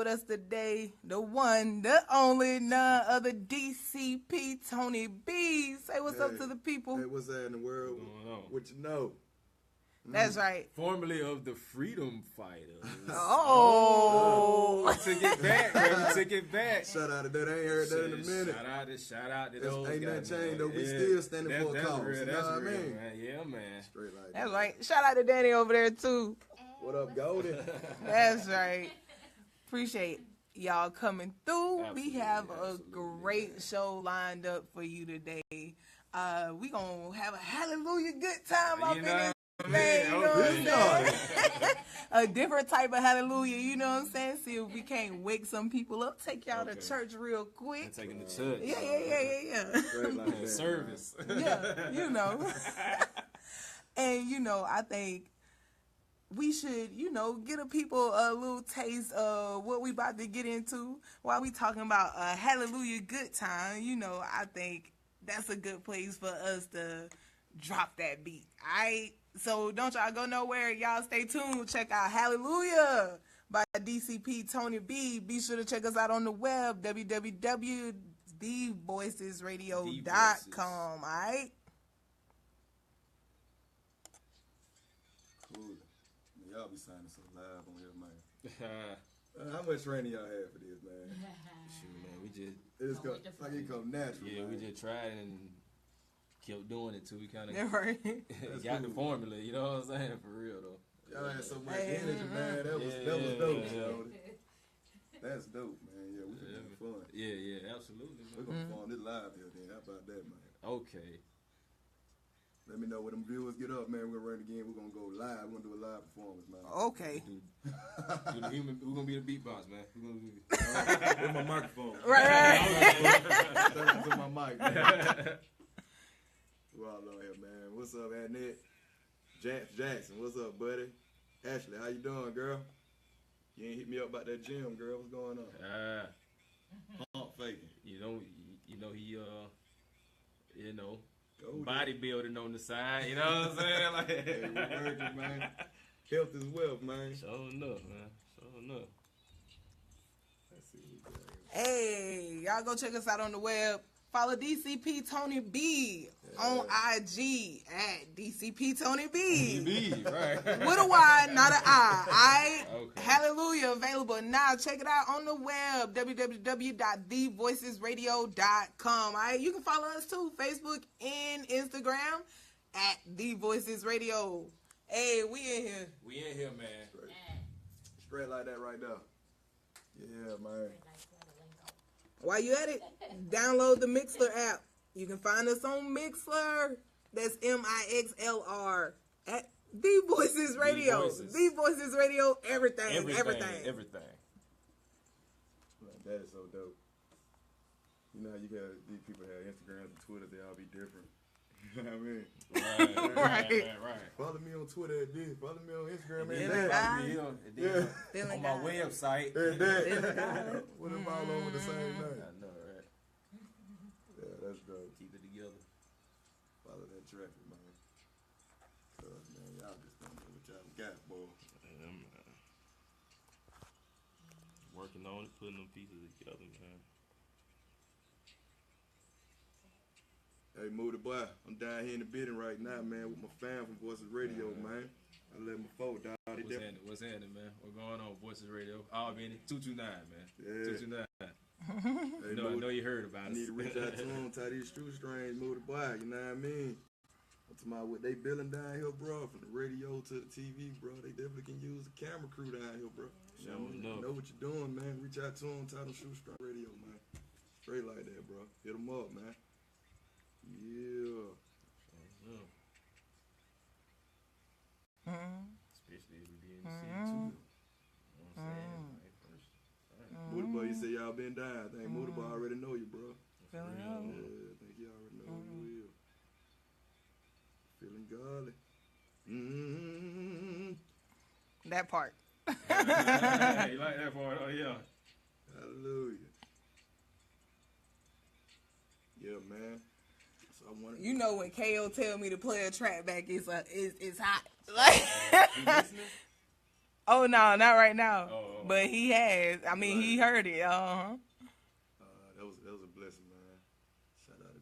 with us today, the one, the only, none other DCP Tony B. Say what's up to the people. Hey, what's that in the world? What's going on? What you know? That's right. Formerly of the Freedom Fighters. Oh. We took it back, man. We took it back. Shout out to that. I ain't heard that in a minute. Shout out to those Ain't guys. nothing changed, though. We still standing for a cause. Real, you know that's what real, I mean? man. Yeah, man. Straight like That's that. right. Shout out to Danny over there, too. What up, Goldie? That's right. Appreciate y'all coming through. Absolutely, We have a absolutely, great show lined up for you today. We gonna have a hallelujah good time up in this thing, you know what I'm saying? A different type of hallelujah, you know what I'm saying? See if we can't wake some people up. Take y'all to church real quick. Taking the church. Yeah. Straight like that. Service. Yeah, you know. And, you know, I think we should, you know, get a people a little taste of what we about to get into while we talking about a hallelujah good time. You know, I think that's a good place for us to drop that beat. All right? So don't y'all go nowhere. Y'all stay tuned. Check out Hallelujah by DCP Tony B. Be sure to check us out on the web, www.V.O.I.C.E.S.radio.com. All right? Cool. Y'all be signing so live on here, man. How much training y'all have for this, man? Shoot, man, we just It's like it come natural. yeah, man. we just tried and kept doing it till we kind of Yeah, right. got the formula. You know what I'm saying? For real though. Y'all had so much Hey. energy, man. That was dope. Yeah. Goldie. That's dope, man. Yeah, we can have fun. Yeah, absolutely. We're gonna perform this live here, then. How about that, man? Okay. Let me know when them viewers get up, man. We're gonna run it again. We're gonna go live. We're gonna do a live performance, man. Okay. We're gonna be the beatbox, man. We're gonna be With my microphone. Right. To my mic, man. We're all on here, man. What's up, Annette? Jackson, what's up, buddy? Ashley, how you doing, girl? You ain't hit me up about that gym, girl. What's going on? Pump faking. you know he Go bodybuilding on the side. You know what I'm saying? Like, Hey, we working, man. Health is wealth, man. sure enough, man. Sure enough. Let's see what we got here. Hey, y'all go check us out on the web. Follow DCP Tony B on IG at DCP Tony B. B, right? With a Y, not an I. Alright? Okay. Hallelujah. Available now. Check it out on the web. www.thevoicesradio.com. Alright? You can follow us too. Facebook and Instagram at The Voices Radio. Hey, we in here. We in here, man. Straight like that right there. Yeah, man. While you at it, download the Mixler app. You can find us on Mixler. That's MIXLR at The Voices Radio. Voices. The Voices Radio, everything. Everything. Like, that is so dope. You know how you got these people have Instagrams and Twitter, they all be different. You know what I mean? Right. Follow me on Twitter at this. Follow me on Instagram at Yeah, that. follow me on Feeling my God. website. At that. Put them all on with the same I name. know, right? Yeah, that's dope. Keep it together. Follow that traffic, man. Cause, man, y'all just don't know what y'all got, boy. Working on it, putting them pieces together, man. Hey, Moody Boy, I'm down here in the building right now, man, with my fam from Voices Radio, man. I let my folk down. What's happening, man? What's going on, Voices Radio? Albany 229, man. Yeah. 229. Hey, I Moody, know you heard about I us. need to reach out to them, tie these shoestrings, Moody Boy, you know what I mean? I'm talking about what they building down here, bro, from the radio to the TV, bro. They definitely can use the camera crew down here, bro. You know what you're doing, man. Reach out to them, tie them shoestring radio, man. Straight like that, bro. Hit them up, man. Yeah. Especially if we be in the city, too. You know what I'm saying? Like, first. Moody Boy, you say y'all been down. I think Moody Boy already know you, bro. Feeling Yeah, God. I think he already know who you is. Feeling godly. That part. You like that part? Oh, yeah. Hallelujah. Yeah, man. So I wanted You know when KO tell me to play a track back, it's hot. Like, You listening? Oh no, not right now. Oh. But he has. I mean, he heard it. That was a blessing, man. Shout out to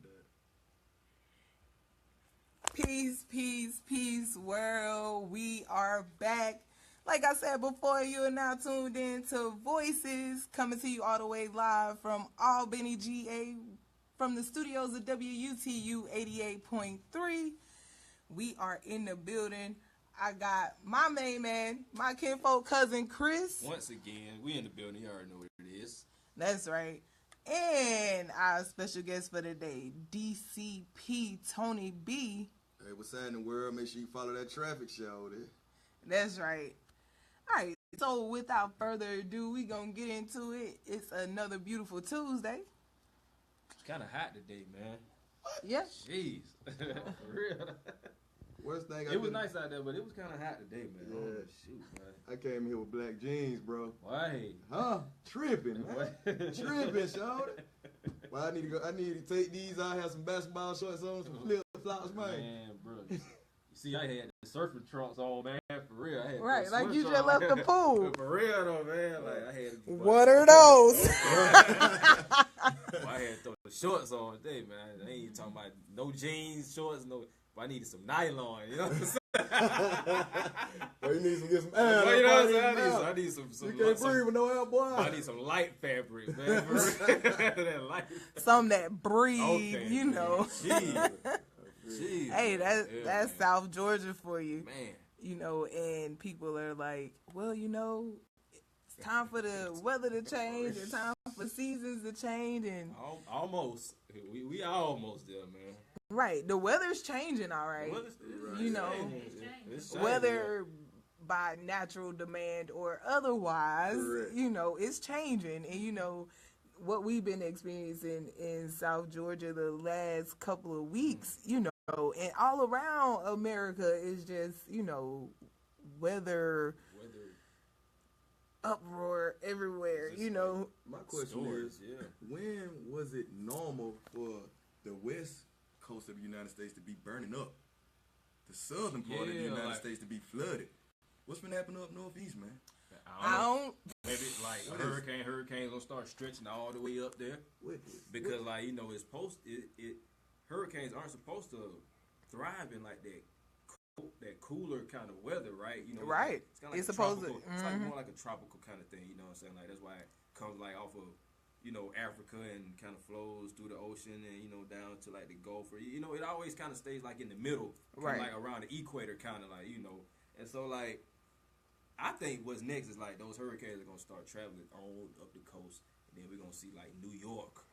that. Peace, peace, peace, world. We are back. Like I said before, you are now tuned in to V.O.I.C.E.S, coming to you all the way live from Albany, GA, from the studios of WUTU 88.3. We are in the building. I got my main man, my kinfolk cousin Chris. Once again, we in the building. You already know what it is. That's right. And our special guest for today, DCP Tony B. Hey, what's happening, in the world? Make sure you follow that traffic show there. That's right. All right. So without further ado, we gonna get into it. It's another beautiful Tuesday. It's kind of hot today, man. Yeah. Jeez. For real. Worst thing It was nice out there, but it was kind of hot today, man. Yeah. Oh, shoot, man. I came here with black jeans, bro. Why? Huh? Tripping, man. Tripping, shawty. Well, I need to take these out, have some basketball shorts on, some flip flops, man. Man, bro. You see, I had the surfing trunks on, man. For real. I had Right, like swim you trunks just left the pool. For real, though, man. Like, I had. What are those? Well, I had to throw the shorts on today, man. I ain't even talking about no jeans, shorts, no. But I needed some nylon, you know what I'm saying? Well, you need to get some air. Well, you know what I'm saying? I need some You can't breathe with no air, boy. I need some light fabric, man. For real. That light. Some that breathe, Okay, you man. know. Jeez. Hey, that's man. South Georgia for you. Man. You know, and people are like, well, you know, it's time for the weather to change, it's time for seasons to change, and Almost. We almost there, man. right, the weather's changing, all right. You know, It's changing. whether by natural demand or otherwise, Correct. you know, it's changing, and you know what we've been experiencing in South Georgia the last couple of weeks, you know, and all around America is just, you know, weather uproar everywhere, you know. My question is, when was it normal for the West Coast of the United States to be burning up? The southern part of the United States to be flooded? What's been happening up northeast, man? I don't. Maybe like hurricanes gonna start stretching all the way up there because like you know it's hurricanes aren't supposed to thrive in like that cooler kind of weather, right? You know, right. It's kind of like supposed to. It's like more like a tropical kind of thing. You know what I'm saying? Like that's why it comes like off of Africa and kind of flows through the ocean and down to like the Gulf, or it always kind of stays like in the middle, right? Like around the equator, kind of like and so like. I think what's next is like those hurricanes are gonna start traveling on up the coast, and then we're gonna see like New York,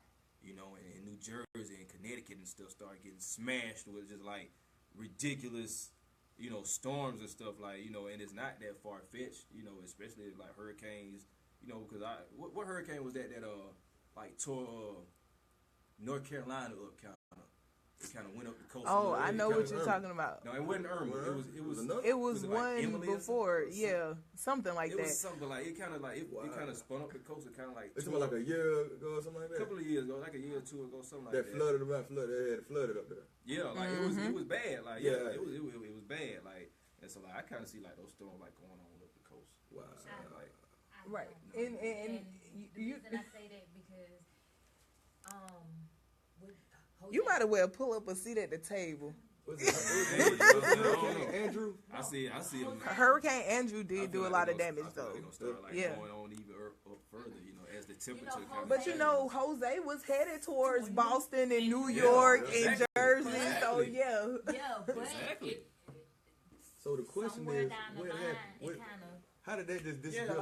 and New Jersey and Connecticut and stuff start getting smashed with just like ridiculous, storms and stuff like and it's not that far fetched, especially like hurricanes, because what hurricane was that like tore North Carolina up kind of. It kind of went up the coast. Oh, I know what you're talking about. No, it wasn't Irma. It was one like before, something like that. It was something like it kind of spun up the coast. It kind of like it's like a year ago or something like that. A couple of years ago, like a year or two ago, something like that. They had flooded up there. Yeah, like it was bad. Like it was bad. Like and so like I kind of see like those storms like going on up the coast. Wow. Right. And the reason I say that because you might as well pull up a seat at the table. Andrew? I see him. Hurricane Andrew did do a lot of damage, though. They're gonna start, like, going on even up further, as the temperature comes. But Jose was headed towards Boston and New York and Jersey, so yeah, but exactly. So the question is, what happened? How did that just disappear?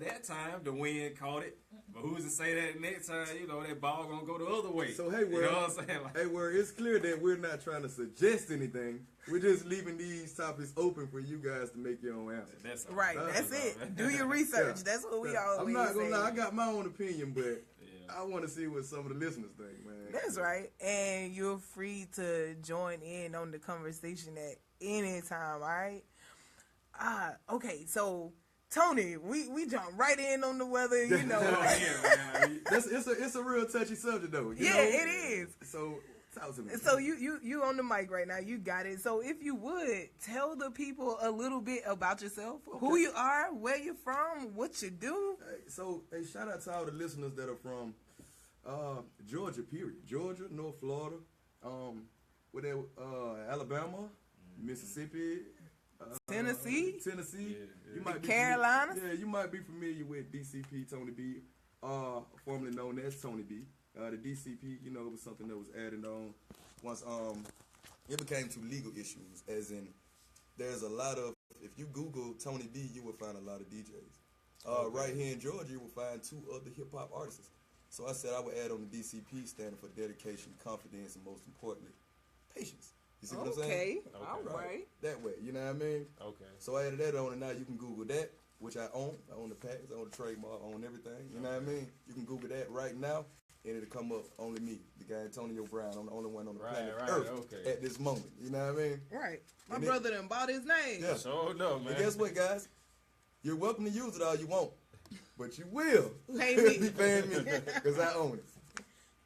That time the wind caught it. But who's to say that next time, that ball gonna go the other way? So hey, you know what I'm saying? Like, it's clear that we're not trying to suggest anything. We're just leaving these topics open for you guys to make your own answers. That's right. That's it. Do your research. Yeah. That's what we always say. I'm not gonna lie. I got my own opinion, but I want to see what some of the listeners think, man. That's right. And you're free to join in on the conversation at any time. All right. Okay. So. Tony, we jump right in on the weather, It's a real touchy subject, though. It is. So, Talk to me. So you on the mic right now. You got it. So if you would tell the people a little bit about yourself, who you are, where you're from, what you do. Hey, shout out to all the listeners that are from Georgia, period. Georgia, North Florida, Alabama, Mississippi, Tennessee. You might be Carolinas. You might be familiar with DCP Tony B, formerly known as Tony B. The DCP, it was something that was added on once it became to legal issues, as in there's a lot of, if you Google Tony B, you will find a lot of DJs. Right here in Georgia, you will find 2 other hip-hop artists. So I said I would add on the DCP, standing for dedication, confidence, and most importantly, patience. You see what I'm saying? Okay, all right. That way, you know what I mean? Okay. So I added that on, and now you can Google that, which I own. I own the patents, I own the trademark, I own everything. You know what I mean? You can Google that right now, and it'll come up, only me, the guy Antonio Brown. I'm the only one on the planet Earth at this moment. You know what I mean? Right. My brother done bought his name. Yeah. So no, man. And guess what, guys? You're welcome to use it all you want, but you will Pay me. be paying me because I own it.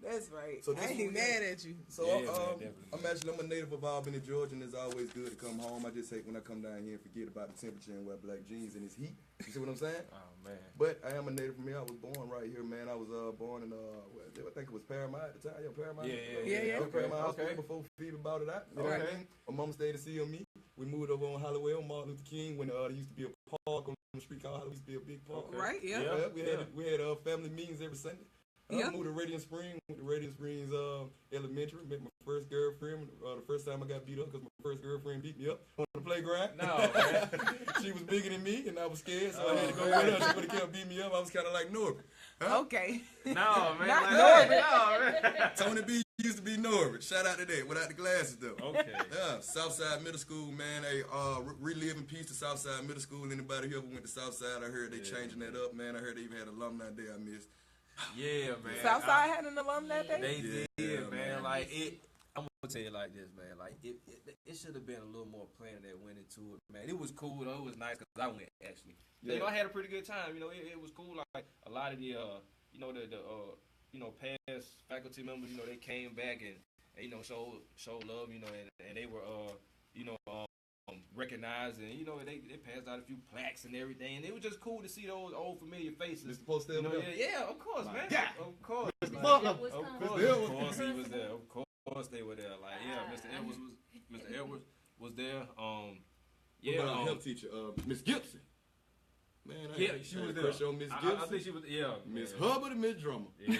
That's right. So I ain't mad at you. So Yeah, I'm a native of Albany, Georgia, and it's always good to come home. I just hate when I come down here and forget about the temperature and wear black jeans and it's heat. You see what I'm saying? Oh man. But I am a native from here. I was born right here, man. I was born in I think it was Paramount at the time. Yeah, Paramount. Yeah. Okay, Paramount Hospital okay. before Phoebe bought it out. You know what I mean? My mom stayed to see me. We moved over on Holloway on Martin Luther King when there used to be a park on the street called Holloway. Used to be a big park. Okay. Right, yeah. We had family meetings every Sunday. I moved to Radiant Springs, Elementary, met my first girlfriend. The first time I got beat up because my first girlfriend beat me up on the playground. No, man. She was bigger than me, and I was scared, so I had to go with her. She would have kept beating me up. I was kind of like Norbert. Huh? Okay. No, man. Not like, Norbert. no, man. Tony B used to be Norbert. Shout out to that, without the glasses, though. Okay. Yeah, Southside Middle School, man. Hey, relive in peace to Southside Middle School. Anybody who ever went to Southside, I heard they changing that up, man. I heard they even had alumni day I missed. Yeah, man. Southside had an alum that day? They did, man. man. Like I'm gonna tell you like this, man. Like it should have been a little more planning that went into it, man. It was cool though. It was nice because I went actually. Yeah. I had a pretty good time. It was cool. Like a lot of the past faculty members, they came back and showed love, and they were recognized, and they passed out a few plaques and everything, and it was just cool to see those old familiar faces. Mr. Post, Yeah, of course, man. God. Of course. Mr. Like, Butler. of course he was there. Of course they were there. Like, Mr. Edwards was there. What about our health teacher, Miss Gibson? Man, she was there. Miss Gibson. I think she was. Miss Hubbard and Miss Drummer. Yeah.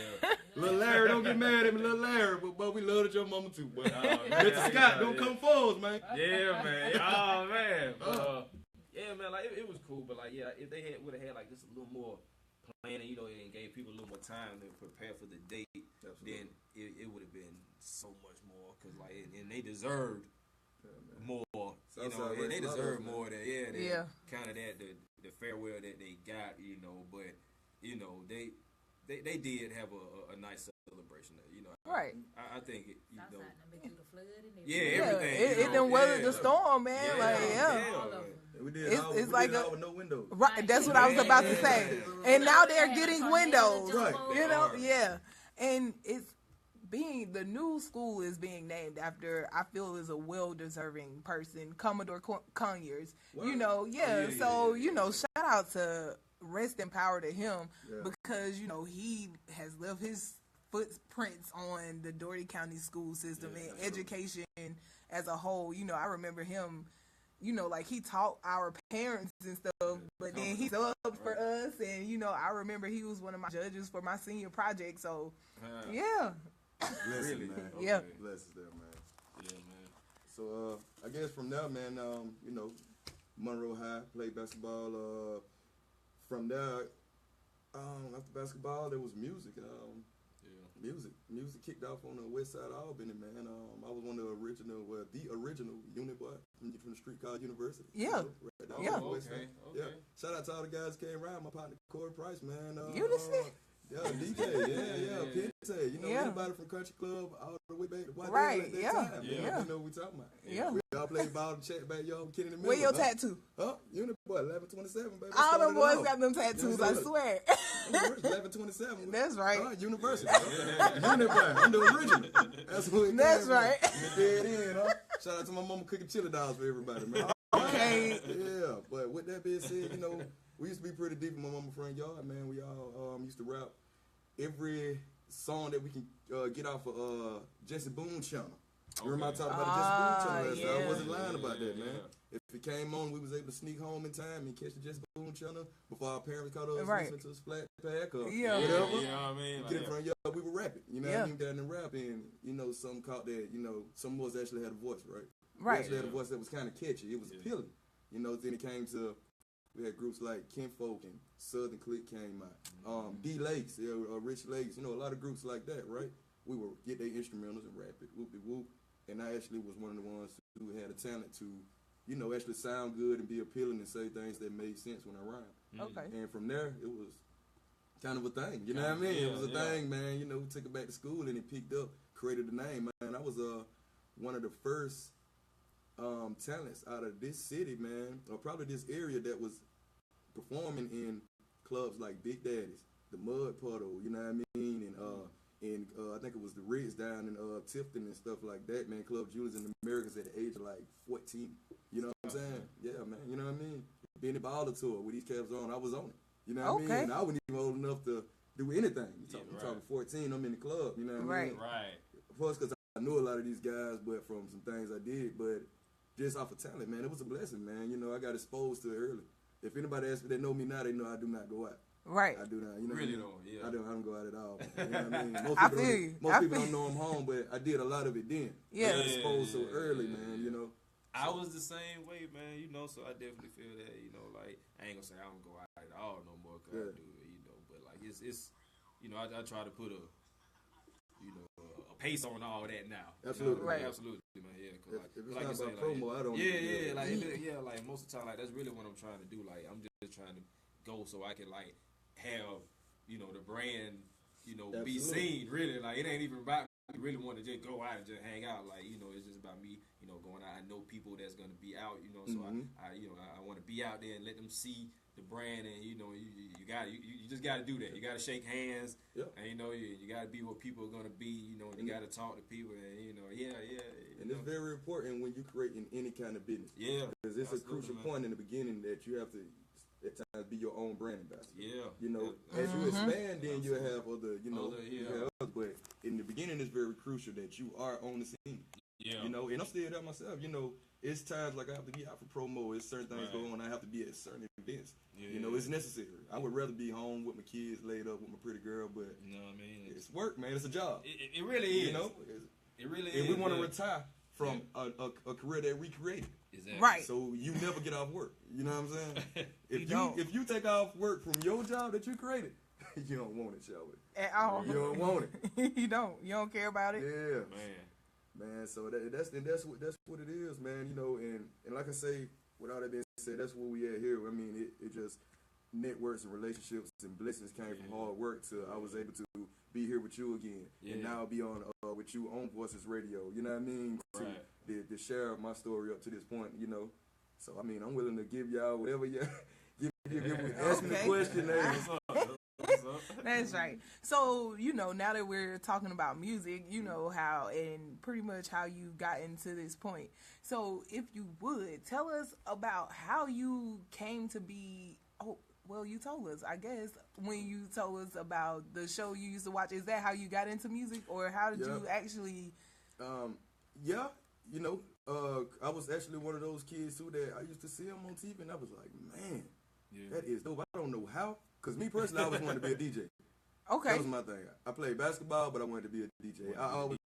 Little Larry, don't get mad at me, little Larry, but we loved your mama too. But Mr. Scott, yeah. don't come forward, man. Yeah, man. Oh man. Yeah, man. Like it was cool, but like if they would have had like just a little more planning, and gave people a little more time to prepare for the date, then it would have been so much more. Cause and they deserved more. And they deserve more than kind of the farewell that they got. But they did have a nice celebration. Right. I think it. Everything. It done weathered the storm, man. We did. It's like with no windows. Right. That's what I was about to say. And now they're getting windows. Right. And it's the new school is being named after, I feel, is a well-deserving person, Commodore Conyers. Wow. Shout out to rest and power to him because, he has left his footprints on the Doherty County school system and education as a whole. I remember him, he taught our parents and stuff, but then he subbed for us, and, I remember he was one of my judges for my senior project, so, yeah. Blessings, man. Yeah. Blessings there, man. Yeah, man. So, I guess from there, man, Monroe High, played basketball. From there, after basketball, there was music. Music kicked off on the west side of Albany, man. I was one of the original unit boy from the street called University. Yeah. Right down on the west side. Yeah. Shout out to all the guys who came around. My partner Corey Price, man. Unity? Yeah, DJ, Pente. Anybody from Country Club all the way back to White Right, at that time. yeah. You know what we talking about. Yeah. We all played ball and chat back, y'all. Kid in the middle. Where your tattoo? Unit boy, 1127, baby. All them Started boys off. got them tattoos, I swear. University, 1127. That's right. University. Unibrow. I'm the original. That's who it That's came right. From. The dead end, huh? Shout out to my mama cooking chili dogs for everybody, man. Okay. Yeah, but with that being said, you know, we used to be pretty deep in my mama's front yard, man. We all used to rap every song that we can get off of Jesse Boone channel. You remember I talked about the Jesse Boone channel last time? I wasn't lying about that, man. If it came on, we was able to sneak home in time and catch the Jesse Boone channel before our parents caught us listening to a Splat Pack or whatever. You know what I mean? Get in front of y'all, we were rapping. You know what I mean? Got in the rap and, you know, some caught that, you know, some of us actually had a voice, right? Right. We actually had a voice that was kind of catchy. It was appealing. You know, then it came to, we had groups like Kinfolk and Southern Click came out. D Lakes, Rich Lakes, you know, a lot of groups like that, right? We would get their instrumentals and rap it, whoop-de-whoop. And I actually was one of the ones who had a talent to, you know, actually sound good and be appealing and say things that made sense when I rhymed. Okay. And from there, it was kind of a thing. You know what I mean? It was a thing, man. You know, we took it back to school and it picked up, created a name, man. I was one of the first talents out of this city, man, or probably this area that was performing in clubs like Big Daddy's, the Mud Puddle, you know what I mean? And I think it was the Ritz down in Tifton and stuff like that, man. Club Julius in the Americas at the age of like 14. You know what I'm saying? Yeah, man. You know what I mean? Benny Baller tour with these caps on, I was on it. You know what I mean? And I wasn't even old enough to do anything. I'm talking 14, I'm in the club. You know what I mean? Right. Of course, because I knew a lot of these guys, but from some things I did, but just off of talent, man, it was a blessing, man. You know, I got exposed to it early. If anybody asks me, they know me now, they know I do not go out. Right. I do not. You know Really what I mean? though, I don't go out at all. You know what I mean? I Most people don't know I'm home, but I did a lot of it then. Yeah. I got exposed so early, man, you know. I was the same way, man, you know, so I definitely feel that, you know, like, I ain't gonna say I don't go out at all no more, cause I do it, you know, but like, it's you know, I try to put a pace on all that now. Absolutely. You know, right. Absolutely, man, yeah, cause like, if it's like not you say, about promo, I don't like most of the time, like, that's really what I'm trying to do, like, I'm just trying to go so I can, like, have, you know, the brand, you know, be seen, really, like, it ain't even about me really want to just go out and just hang out, like, you know, it's just about me, you know, going out. I know people that's going to be out, you know, so I want to be out there and let them see the brand, and, you know, you just got to do that. You got to shake hands, and, you know, you got to be what people are going to be, you know, and you got to talk to people, and, you know, and it's very important when you create in any kind of business. Yeah. Because it's a crucial point in the beginning that you have to, at times, be your own brand ambassador. Yeah. You know, as you expand, then you'll have other, you know, but in the beginning, it's very crucial that you are on the scene. Yeah. You know, and I'm still there myself. You know, it's times like I have to be out for promo. It's certain things going on. I have to be at certain events. Yeah. You know, it's necessary. I would rather be home with my kids, laid up with my pretty girl, but you know what I mean? It's work, man. It's a job. It really is. You know, it really is. And we want to retire from a career that we created. Exactly. Right. So you never get off work. You know what I'm saying? If you take off work from your job that you created, you don't want it, shall we? At all. You don't want it. You don't. You don't care about it. Yeah. Man. So that's what it is, man. You know, and like I say, with all that being said, that's where we at here. I mean, it just networks and relationships and blessings came from hard work to I was able to be here with you again, and now be on with you on V.O.I.C.E.S radio. You know what I mean? To share my story up to this point, you know. So I mean, I'm willing to give y'all whatever you ask me the question. That's right. So, you know, now that we're talking about music, you know how and pretty much how you got into this point. So, if you would tell us about how you came to be. Oh, well, you told us, I guess, when you told us about the show you used to watch. Is that how you got into music, or how did you actually? You know, I was actually one of those kids too that I used to see him on TV, and I was like, man, that is dope. I don't know how, because me personally, I always wanted to be a DJ. Okay. That was my thing. I played basketball, but I wanted to be a DJ. I always,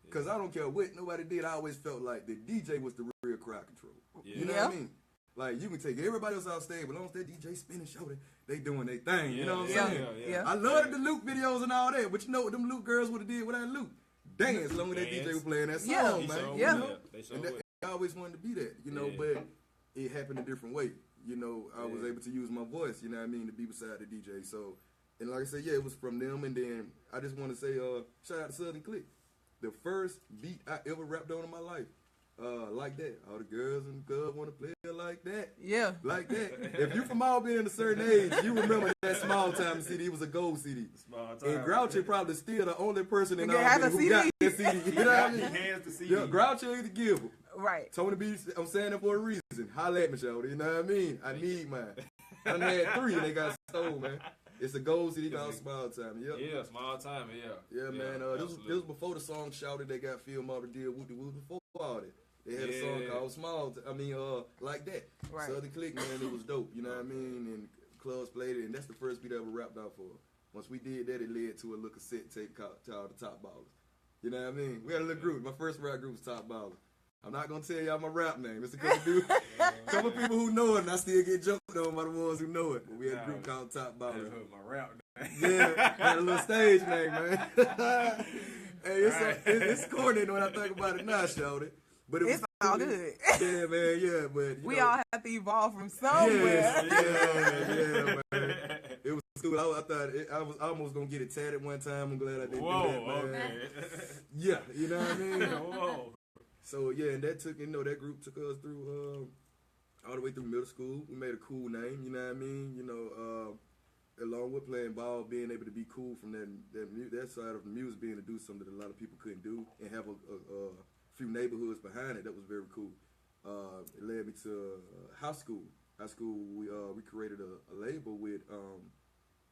because I don't care what nobody did, I always felt like the DJ was the real crowd control. You know what I mean? Like, you can take everybody else off stage, but as long as that DJ spinning show, they doing their thing. You know what I'm saying? I loved the Luke videos and all that, but you know what them Luke girls would have did without Luke? Dance, as long as that DJ was playing that song, man. You know? And I always wanted to be that, you know, but it happened a different way. You know, I was able to use my voice, you know what I mean, to be beside the DJ. So, and like I said, it was from them. And then I just want to say, shout out to Southern Click. The first beat I ever rapped on in my life. Like that. All the girls and the club want to play like that. Yeah. Like that. If you from Albany in a certain age, you remember that Small Time CD. It was a gold CD. Small Time. And Grouchy probably still the only person in had Albany a who got CD. that CD. You know what I mean? Hands to CD. Yeah, Grouchy used to give them. Right. Tony B, I'm saying that for a reason. Holla at me, shawty. You know what I mean? I need mine. I done had 3 and they got stole, man. It's a gold CD called Small Time. Yep. Yeah, Small Time. Yeah, man. This was before the song Shouted they got filmed out the deal with the before all that. They had a song called Small Like That. Right. Southern Click, man, it was dope. You know what I mean? And clubs played it, and that's the first beat I ever rapped out for. Once we did that, it led to a little cassette tape called The Top Ballers. You know what I mean? We had a little group. My first rap group was Top Ballers. I'm not gonna tell y'all my rap name. It's a couple people who know it, and I still get jumped on by the ones who know it. But we had a group called Top Ballers. My rap name. Yeah, had a little stage name, man. Hey, it's corny when I think about it now, shawty. But it's all good. Yeah, man, yeah. But we all have to evolve from somewhere. Yeah, man. It was cool. I thought I was almost gonna get it tatted one time. I'm glad I didn't do that, man. Okay. Yeah, you know what I mean? Whoa. So yeah, and that took that group took us through all the way through middle school. We made a cool name, you know what I mean? You know, along with playing ball, being able to be cool from that side of the music, being able to do something that a lot of people couldn't do, and have a few neighborhoods behind it. That was very cool. It led me to high school. High school, we created a label with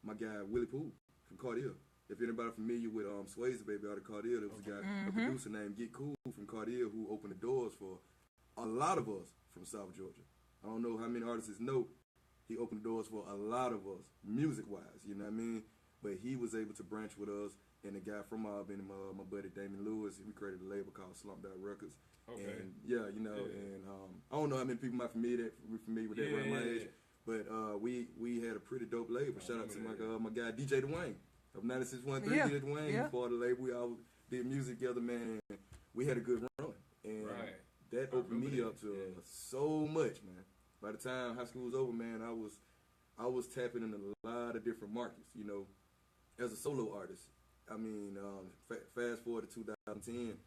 my guy Willie Poole from Cartier. If anybody familiar with V.O.I.C.E.S, baby, out of Cartier, there was a guy, a producer named Get Cool from Cartier, who opened the doors for a lot of us from South Georgia. I don't know how many artists know. He opened the doors for a lot of us, music-wise, you know what I mean? But he was able to branch with us, and the guy from Albany, my buddy Damon Lewis, we created a label called Slump Down Records. Okay. And yeah, you know, and I don't know how many people might familiar with that around my age, but we had a pretty dope label. Shout out to my guy DJ Dwayne of 96.13. DJ Dwayne, he part of the label. We all did music together, man, and we had a good run. And that opened me up to so much, man. By the time high school was over, man, I was tapping in a lot of different markets, you know, as a solo artist. I mean, fast forward to 2010,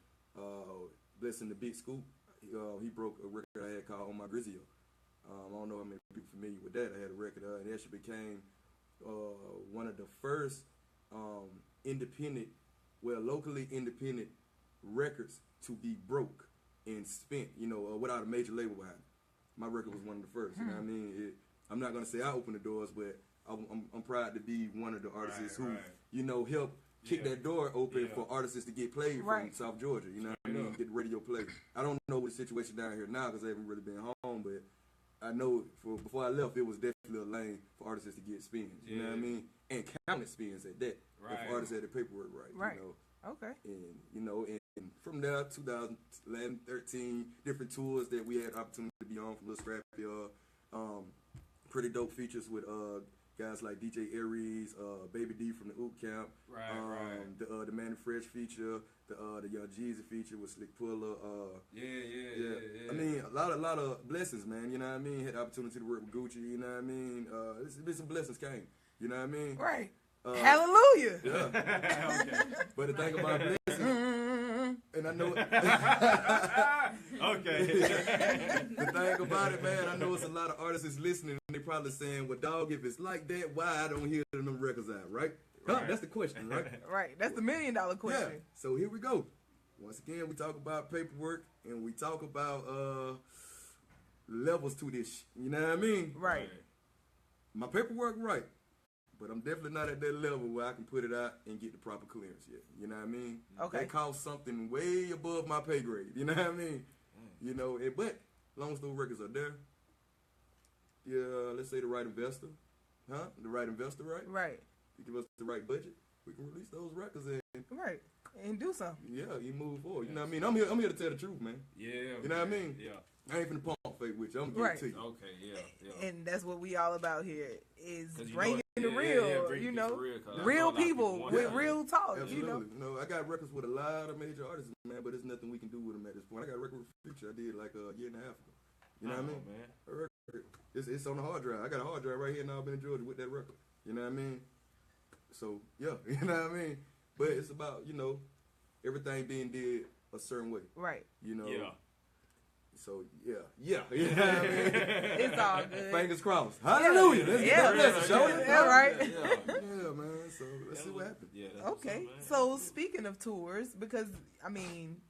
blessing the Big Scoop, he broke a record I had called On My Grizio. I don't know how many people familiar with that. I had a record, and it actually became one of the first locally independent records to be broke and spent, you know, without a major label behind it. My record was one of the first. You know what I mean? I'm not gonna say I opened the doors, but I'm proud to be one of the artists who, you know, helped kick that door open for artists to get played from South Georgia. You know what I mean? Get radio play. I don't know what the situation down here now because I haven't really been home, but I know before I left, it was definitely a lane for artists to get spins. You know what I mean? And counted spins at that. If artists had the paperwork right. You know? Okay. And you know, and from there, 2011, 13, different tours that we had opportunity to be on from Lil Scrappy, pretty dope features with guys like DJ Aries, Baby D from the Oop Camp, the Manny Fresh feature, the Young Jeezy feature with Slick Puller. I mean, a lot of blessings, man. You know what I mean? Had the opportunity to work with Gucci. You know what I mean? It's been some blessings came. You know what I mean? Right. Hallelujah. Yeah. But the thing about blessings, and I know the thing about it, man, I know it's a lot of artists that's listening, and they probably saying, well, dog, if it's like that, why I don't hear them records out, right? That's the question, right? Right. That's the $1 million question. Yeah. So here we go. Once again, we talk about paperwork, and we talk about levels to this. You know what I mean? Right. My paperwork, right. But I'm definitely not at that level where I can put it out and get the proper clearance yet. You know what I mean? Okay. That costs something way above my pay grade. You know what I mean? You know, but as long as those records are there, let's say the right investor, the right investor, right? Right. You give us the right budget, we can release those records and do something. Yeah, you move forward. You know what I mean? I'm here to tell the truth, man. Yeah. You know what I mean? Yeah. I ain't finna pump fake with you. I'm gonna give it to you. Okay, yeah. And that's what we all about here is bringing the real, you know, real real people with real talk, Absolutely. you know. No, I got records with a lot of major artists, man, but there's nothing we can do with them at this point. I got a record with Future I did like a year and a half ago. You know what I mean? Man. A record. It's on the hard drive. I got a hard drive right here in Albany, Georgia with that record. You know what I mean? So, yeah, you know what I mean? But it's about, you know, everything being did a certain way. Right. You know? Yeah. So yeah. You know what I mean? It's all good. Fingers crossed. Hallelujah. Let's get that blessing, shorty. Yeah, right. Yeah, man. So let's see what happens. Yeah, that's Okay. what's up, man. So speaking of tours, because I mean,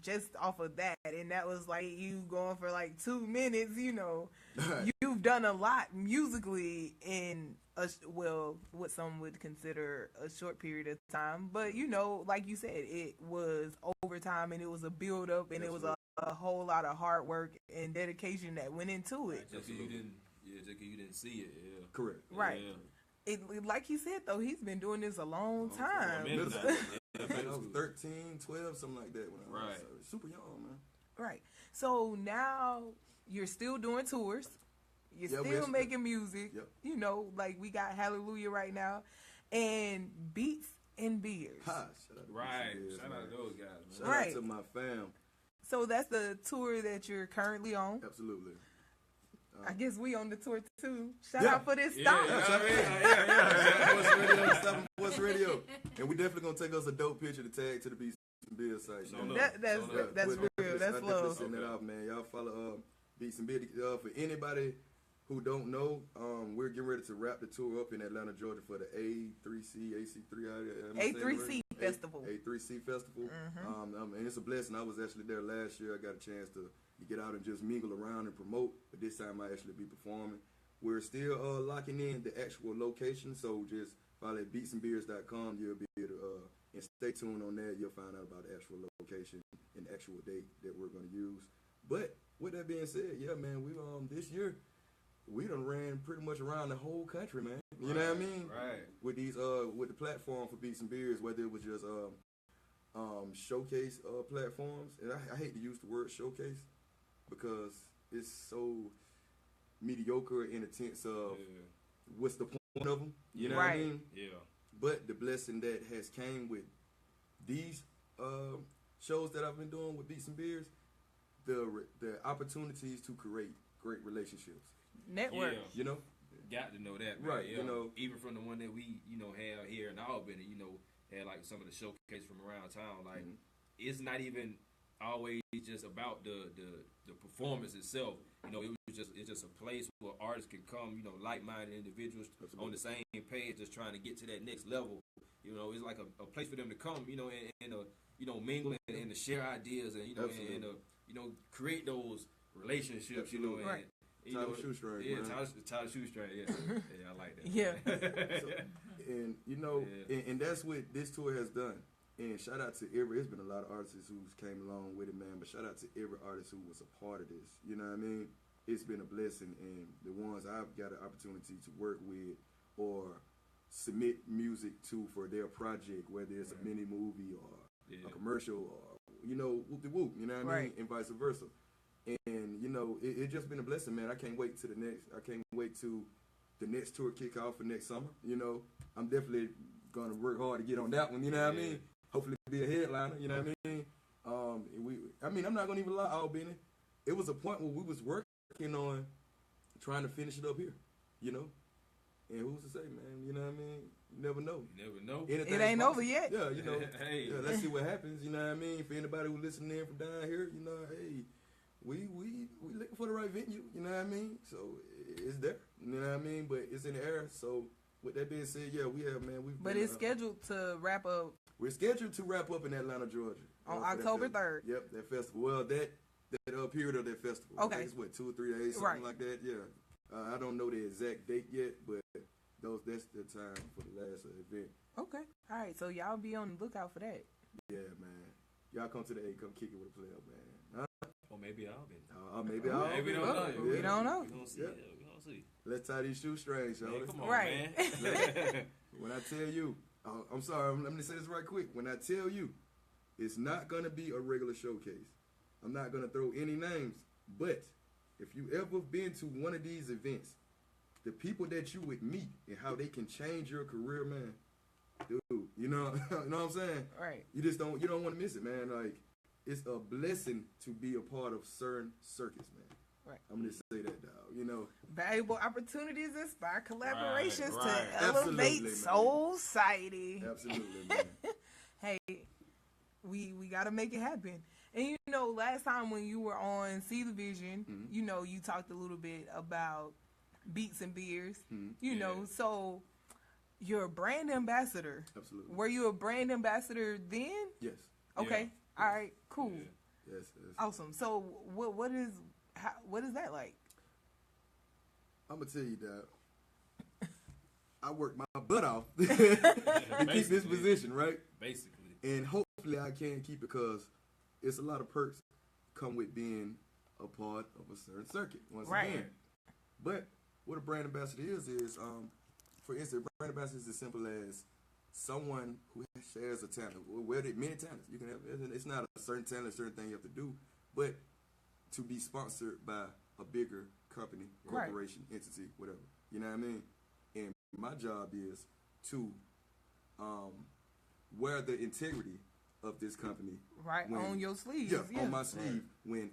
just off of that, and that was like you going for like 2 minutes. You know, you've done a lot musically in what some would consider a short period of time. But you know, like you said, it was overtime and it was a build up and it was a whole lot of hard work and dedication that went into it. Just 'cause you didn't see it. Yeah. Correct. Right. Yeah. It like he said though, he's been doing this a long time. I was 13, 12, something like that when I was super young, man. Right. So now you're still doing tours. You're still making music. Yep. You know, like we got Hallelujah right now. And Beats and Beers. Ha, shout out to those guys, man. Shout out to my fam. So that's the tour that you're currently on. Absolutely. I guess we on the tour too. Shout out for this Stop stop. What's radio? And we definitely gonna take us a dope picture to tag to the Beats and Beers site. That's real. That's love. Send that out, man. Y'all follow Beats and Beers. For anybody who don't know, we're getting ready to wrap the tour up in Atlanta, Georgia for the A3C Festival. A3C Festival. And it's a blessing. I was actually there last year. I got a chance to get out and just mingle around and promote. But this time I actually be performing. We're still locking in the actual location, so just follow at beatsandbeers.com. You'll be able to and stay tuned on that. You'll find out about the actual location and the actual date that we're going to use. But with that being said, yeah, man, we this year we done ran pretty much around the whole country, man. You know what I mean? Right. With these with the platform for Beats and Beers, whether it was just showcase platforms, and I hate to use the word showcase because it's so mediocre in the sense of what's the point of them? You know what I mean? Yeah. But the blessing that has came with these shows that I've been doing with Beats and Beers, the opportunities to create great relationships. Network. Yeah. You know? Got to know that, man. Right. Yeah. You know, even from the one that we, have here in Albany, had like some of the showcase from around town. Like, it's not even always just about the performance itself. It's just a place where artists can come, like-minded individuals on the same page, just trying to get to that next level. It's like a place for them to come, and mingle and to share ideas and and create those relationships, and tie the shoestring. Yeah, tie the shoestring. Yeah, yeah, I like that. Yeah. And that's what this tour has done. And shout out to it's been a lot of artists who's came along with it, man. But shout out to every artist who was a part of this. You know what I mean? It's been a blessing, and the ones I've got an opportunity to work with or submit music to for their project, whether it's a mini movie or a commercial or whoop-de-whoop. You know what I mean? And vice versa. And it's just been a blessing, man. I can't wait to the next tour kick off for next summer. I'm definitely gonna work hard to get on that one. You know what I mean? Hopefully be a headliner. You know what I mean? I'm not gonna even lie, Albany. It was a point where we was working on trying to finish it up here. And who's to say, man? You know what I mean? You never know. It ain't over yet. Yeah, Hey. Yeah, let's see what happens. You know what I mean? For anybody who listening in from down here, hey. We looking for the right venue, you know what I mean? So it's there, you know what I mean? But it's in the air. So with that being said, yeah, we have, man. But it's scheduled to wrap up. We're scheduled to wrap up in Atlanta, Georgia, on October 3rd. Yep, that festival. Well, that period of that festival. Okay, I think it's 2 or 3 days, something like that. Yeah, I don't know the exact date yet, but that's the time for the last event. Okay, all right. So y'all be on the lookout for that. Yeah, man. Y'all come to the A, come kick it with a player, man. Or maybe I'll be. Maybe I'll be. We don't know. We don't know. We gonna see. Yeah. We gonna see. Let's tie these shoestrings, y'all. Come on, right. man. When I tell you, I'm sorry, let me say this right quick. When I tell you, it's not going to be a regular showcase. I'm not going to throw any names, but if you ever been to one of these events, the people that you would meet and how they can change your career, man, dude, you know what I'm saying? Right. You don't want to miss it, man. Like, it's a blessing to be a part of CERN Circus, man. Right. I'm going to say that, dog. Valuable opportunities inspire collaborations right. to elevate society. Absolutely, man. Hey, we got to make it happen. And you know, last time when you were on See the Vision, you know, you talked a little bit about Beats and Beers. You know, so you're a brand ambassador. Absolutely. Were you a brand ambassador then? Yes. Okay. All right. Cool. Yes. Awesome. So what is that like? I'm gonna tell you that I worked my butt off to keep this position, right? Basically. And hopefully I can keep it because it's a lot of perks come with being a part of a certain circuit once again. But what a brand ambassador is, for instance, a brand ambassador is as simple as someone who shares a talent. Well, many talents you can have. It's not a certain talent, a certain thing you have to do, but to be sponsored by a bigger company, corporation, entity, whatever. You know what I mean? And my job is to wear the integrity of this company on your sleeves. Yeah, on my sleeve when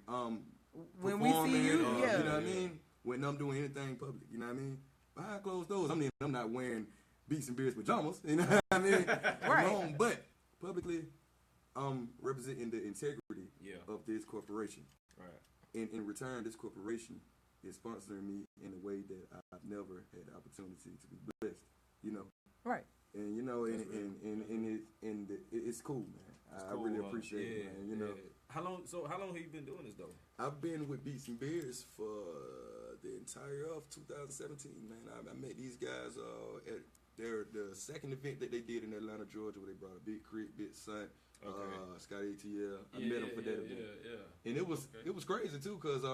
we see you, you know what I mean? When I'm doing anything public, you know what I mean? Behind closed doors, I mean, I'm not wearing Beats and Beers pajamas, you know what I mean? Home, but publicly, I'm representing the integrity of this corporation. And in return, this corporation is sponsoring me in a way that I've never had the opportunity to be blessed, you know? And you know, it's cool, man. I really appreciate it, man. You know. How long have you been doing this though? I've been with Beats and Beers for the entire of 2017, man. I met these guys at the second event that they did in Atlanta, Georgia, where they brought a Big Crit, Big Son, Scott ATL. I met them for that event, and it was crazy too, cause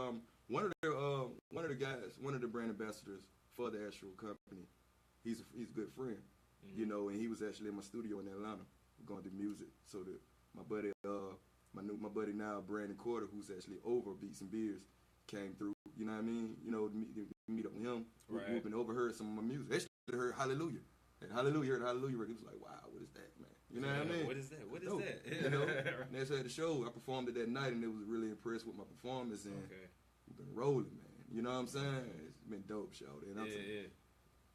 one of the guys, one of the brand ambassadors for the actual company, he's a good friend. You know, and he was actually in my studio in Atlanta going to do music. So that my buddy, my buddy now, Brandon Corder, who's actually over Beats and Beers, came through. You know what I mean? You know, to meet up with him. We've been overheard some of my music. They actually heard Hallelujah. And Hallelujah, heard Hallelujah record. It was like, wow, what is that, man? You know what I mean? What is that? What is that? You know, next at the show, I performed it that night, and they was really impressed with my performance. And we've been rolling, man. You know what I'm saying? It's been dope, show. And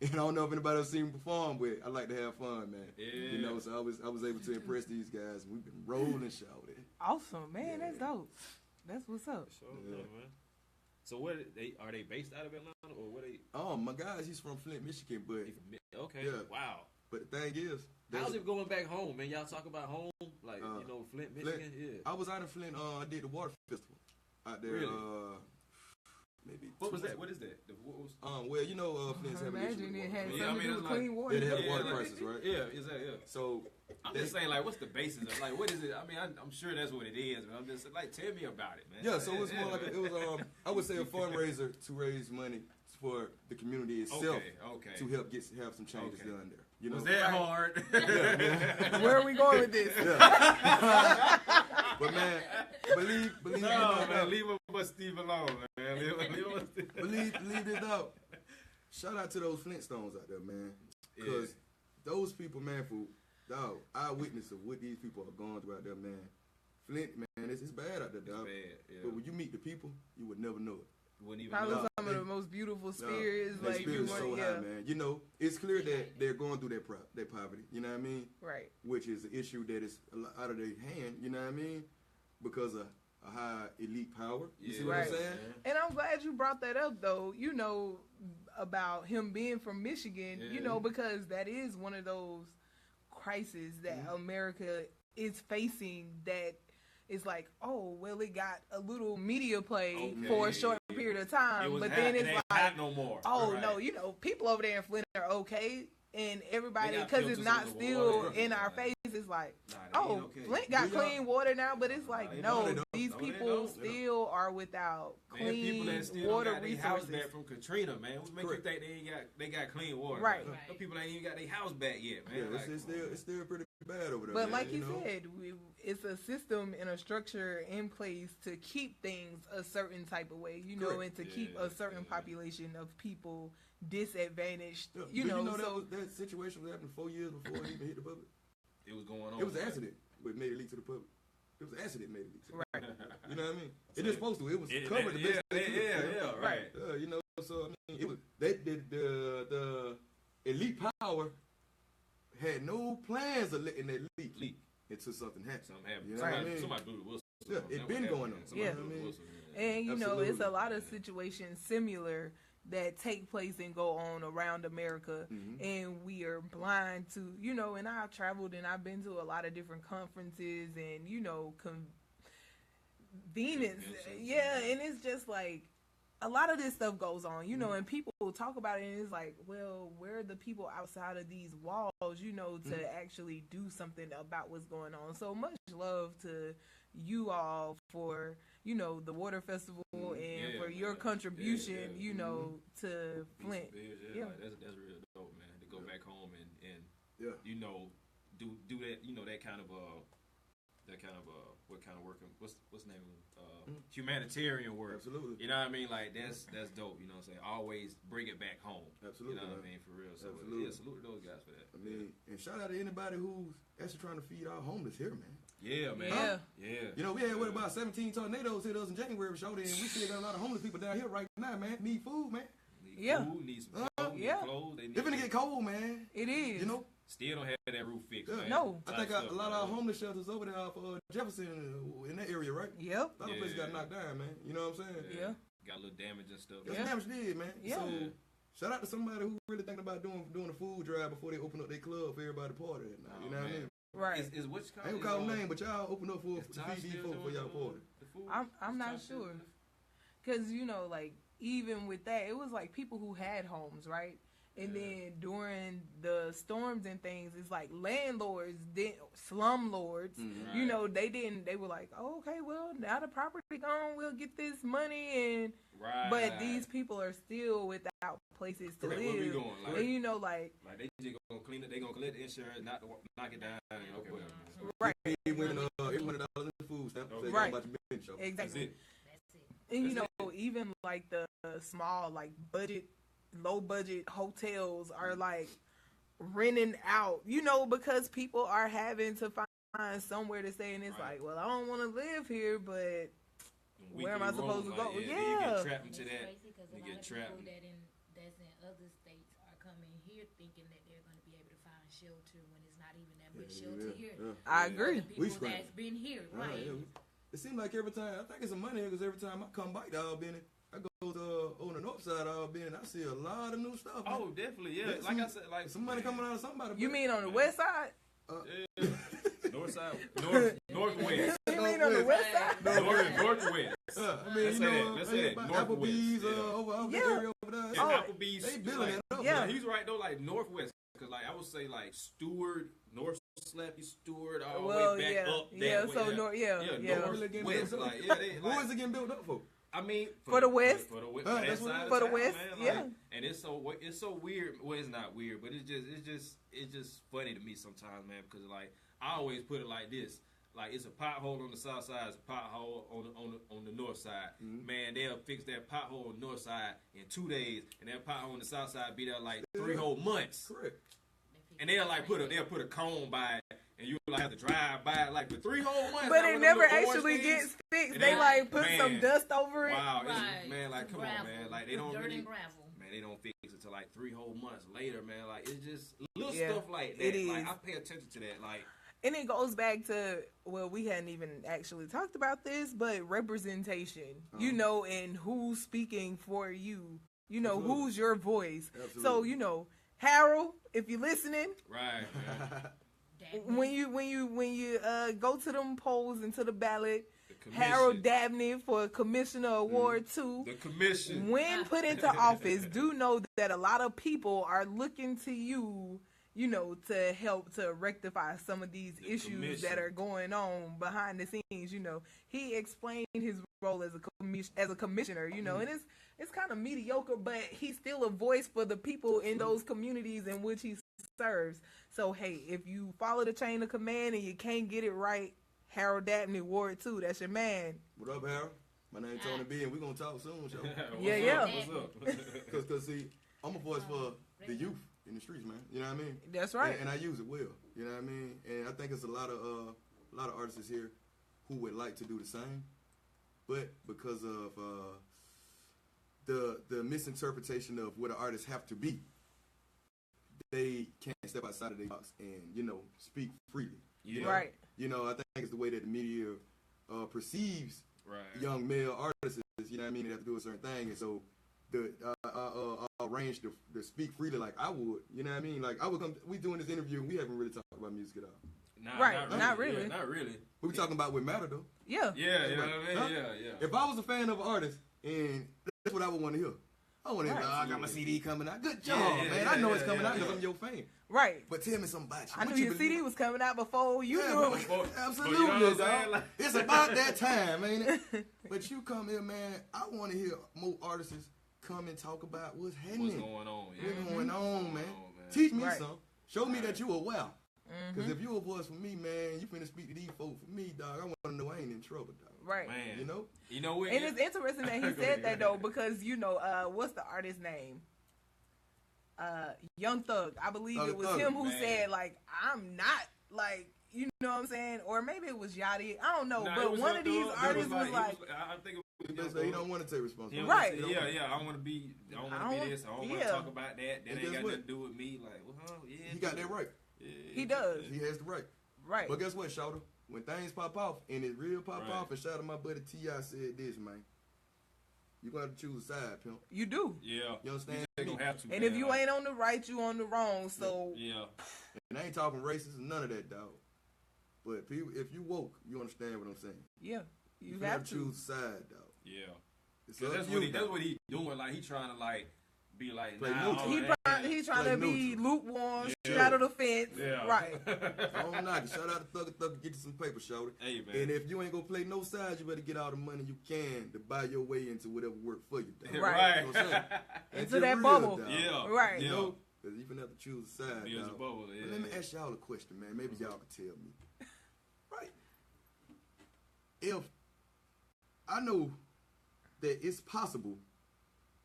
and I don't know if anybody else seen me perform, but I like to have fun, man. You know, so I was able to impress these guys. We've been rolling, shouting. Awesome, man. That's dope. That's what's up. Man. So what are they based out of Atlanta or what they? Oh, my guys, he's from Flint, Michigan, but wow. But the thing is, how's it going back home, man? Y'all talk about home, like you know, Flint, Michigan. I was out in Flint. I did the water festival out there. Really? Maybe. What was that? What is that? What was? Well, you know, Flint's having an issue with it water. had something to do with clean water. They had a water crisis, right? Yeah, is that? Yeah. So I'm just saying, like, what's the basis of, like, what is it? I mean, I'm sure that's what it is, but I'm just like, tell me about it, man. Yeah, so it was more like it was I would say a fundraiser to raise money for the community itself to help have some changes done there. You know, was that hard? Where are we going with this? But man, believe me, man, leave Steve alone, man. Leave this out. Shout out to those Flintstones out there, man, because those people, man, eyewitness of what these people are going through out there, man. Flint, man, it's bad out there, dog. But when you meet the people, you would never know it. Probably some of the most beautiful spirits. Their spirits so high, man. You know, it's clear that they're going through their poverty. You know what I mean? Right. Which is an issue that is out of their hand. You know what I mean? Because of a high elite power. You see what I'm saying? And I'm glad you brought that up, though. You know, about him being from Michigan. You know, because that is one of those crises that America is facing. That it's like, oh, well, it got a little media play for a short period of time, but then it's like, no more. No, you know, people over there in Flint are okay, and everybody, because it's not still in our face, it's like, Flint got clean water now, but it's like, these people still are without clean water resources. Back from Katrina, man. What make you think they got clean water? Right. Those people ain't even got their house back yet, man. Yeah, it's still pretty bad over there. But man, like you said, it's a system and a structure in place to keep things a certain type of way, you know, and to keep a certain population of people disadvantaged. You know, so that situation was happening 4 years before it even hit the public. It was going on. It was an accident that made it leak to the public. It was an accident that made it leak to the public. You know what I mean? It is supposed to. It was covered. Right. You know, so I mean, it was the elite power had no plans of letting that leak until something happened. You know what I mean? Somebody blew the whistle. Yeah, it been going on. Yeah. You know what I mean? And you know, Absolutely. it's a lot of situations similar that take place and go on around America, and we are blind to, you know, and I've traveled and I've been to a lot of different conferences and, you know, convenience. Yeah, and it's just like, a lot of this stuff goes on, you know, and people talk about it, and it's like, well, where are the people outside of these walls, you know, to actually do something about what's going on? So much love to you all for, you know, the water festival and for your contribution, you know, to Flint. Yeah, like, that's real dope, man. To go back home and you know, do that, you know, that kind of what kind of work? What's the name of humanitarian work? Absolutely. You know what I mean? Like that's dope. You know what I'm saying? Always bring it back home. Absolutely. You know what I mean? For real. So absolutely. yeah, salute to those guys for that. I mean, and shout out to anybody who's actually trying to feed our homeless here, man. Yeah, man. Yeah. You know, we had about 17 tornadoes hit us in January, shorty, and we still got a lot of homeless people down here right now, man. Need food, man. Need food, need some clothes, need clothes. It's gonna get cold, man. It is. You know? Still don't have that roof fixed, man. No. I think a lot of our homeless shelters over there for Jefferson in that area, right? Yep. A lot of places got knocked down, man. You know what I'm saying? Yeah. Got a little damage and stuff. That's damage did, man. Yeah. So shout out to somebody who really thinking about doing a food drive before they open up their club for everybody to party at night. You know what I mean? Right. Is which kind? I ain't gonna call them name, but y'all open up for feed these folks for y'all party. I'm not sure, cause you know, like even with that, it was like people who had homes, right? And then during the storms and things, it's like landlords, slumlords, you know, they were like, oh, okay, well, now the property gone, we'll get this money, and but these people are still without places to live. Where we going? Like, and you know, like they just gonna clean it, they gonna collect the insurance, not knock it down. Okay, well, right. $800 in food stamp. Right. About your bench, Exactly. That's it. And you know, even like the small, like low budget hotels are like renting out, you know, because people are having to find somewhere to stay, and it's like, well, I don't want to live here, but where am I supposed to go? You get trapped into that. Crazy because a lot of people that's in other states are coming here thinking that they're going to be able to find shelter when it's not even that much shelter here. I agree. The people that's been here, right? It seems like every time, I think it's some money because every time I come back to Albany, I go to on the north side of Albany, I see a lot of new stuff. Man. Oh, definitely, yeah. Like I said, like some money coming out of somebody. You mean on the west side? North side, northwest. You mean on the west side? Northwest. I mean, let's say that. Applebee's over the area over there. Applebee's. They building it up. Yeah, he's right though. Like northwest, because like I would say like Stewart, North Slappy Stewart, all the way back up. So northwest. Like who is it getting built up for? I mean, for the West, for the West, man, and it's so weird. Well, it's not weird, but it's just funny to me sometimes, man, because like I always put it like this: like it's a pothole on the south side, it's a pothole on the north side. Man, they'll fix that pothole on the north side in 2 days, and that pothole on the south side be there like 3 whole months. Correct. And they'll like put a cone by it, and you like have to drive by it like for 3 whole months. But it never actually gets fixed. They like put some dust over it. Wow, man, like come on, man, like they don't really, gravel. Man, they don't fix it until like 3 whole months later, man. Like it's just little stuff like that. It is. Like I pay attention to that, like. And it goes back to, well, we hadn't even actually talked about this, but representation, you know, and who's speaking for you, you know, who's your voice. Absolutely. So, you know, Harold, if you're listening, right, when you go to them polls and to the ballot, Harold Dabney for Commissioner Award 2. The commission. When put into office, do know that a lot of people are looking to you, you know, to help to rectify some of these issues that are going on behind the scenes. You know, he explained his role as a commissioner, you know, and it's kind of mediocre, but he's still a voice for the people in those communities in which he serves. So, hey, if you follow the chain of command and you can't get it right, Harold Dabney, Ward 2, that's your man. What up, Harold? My name's Tony B, and we're going to talk soon, so. What's up? Because, see, I'm a voice for the youth in the streets, man. You know what I mean? That's right. And I use it well. You know what I mean? And I think it's a lot of artists here who would like to do the same, but because of the misinterpretation of what an artist have to be, they can't step outside of their box and, you know, speak freely. Yeah. Right. You know, I think it's the way that the media perceives Right. young male artists, you know what I mean, they have to do a certain thing, and so the range to speak freely like I would, you know what I mean? Like I would come, we doing this interview, and we haven't really talked about music at all. Not really. Yeah, not really. We talking about what matter though. Yeah. Yeah, you know Right. what I mean? Huh? Yeah. If I was a fan of an artist, and that's what I would want to hear. I want to hear, Right. I got my CD coming out. Good job, Yeah, man. yeah, I know it's yeah, coming yeah, out because yeah. I'm your fan. Right. But tell me something about you. I What knew you your CD believe? was coming out before you Yeah, knew it. bro. But Absolutely, you know what I'm dog. saying? Like- It's about that time, ain't it? But you come here, man. I want to hear more artists come and talk about what's happening. What's going on? Yeah. What's going on, man? on, man? Teach me Right. something. Show me that you are well. Mm-hmm. Because if you a voice for me, man, you finna speak to these folks for me, dog. I want to know I ain't in trouble, dog. Right. Man. You know? what? And it's interesting that he Go said ahead. that though, because what's the artist's name? Young Thug. I believe Thug it was Thug, him who man. said like, I'm not like, you know what I'm saying? Or maybe it was Yachty. I don't know. Nah, it but was one Young of these Thug. artists was like, I think it was He Young just say he Thug. don't want to take He responsibility. don't Right. wanna say, I don't want to be this. I don't want to yeah. talk about that. That And ain't guess got what? nothing to do with me. Like, yeah. He got that right. Yeah, he does. He has the right. Right. But guess what, Shawty? When things pop off, and it real pop Right. off, and shout out my buddy T.I. said this, man. You gonna have to choose a side, pimp. You do. Yeah. You understand They me? gonna have to. And man. if you ain't on the right, you on the wrong. So Yeah. And I ain't talking racist and none of that, dog. But if you woke, you understand what I'm saying. yeah, you finna have to. choose a side, dog. Yeah. It's Cause up that's to what you, he. That's dog. what he doing. Like he trying to like be like. Play Nah, neutral. He trying to be lukewarm, Yeah. straddle the fence. Yeah. Right. I don't knock it. Shout out to Thugger, get you some paper, Shawty. Hey man. And if you ain't gonna play no sides, you better get all the money you can to buy your way into whatever work for you, dog. Right. You know what I'm saying? Into That's that real, bubble. dog. Yeah. Right. You Yeah. know? Because you finna have to choose a side, Be in the dog. bubble. But Yeah. let me ask y'all a question, man. Maybe y'all can tell me. Right. If I know that it's possible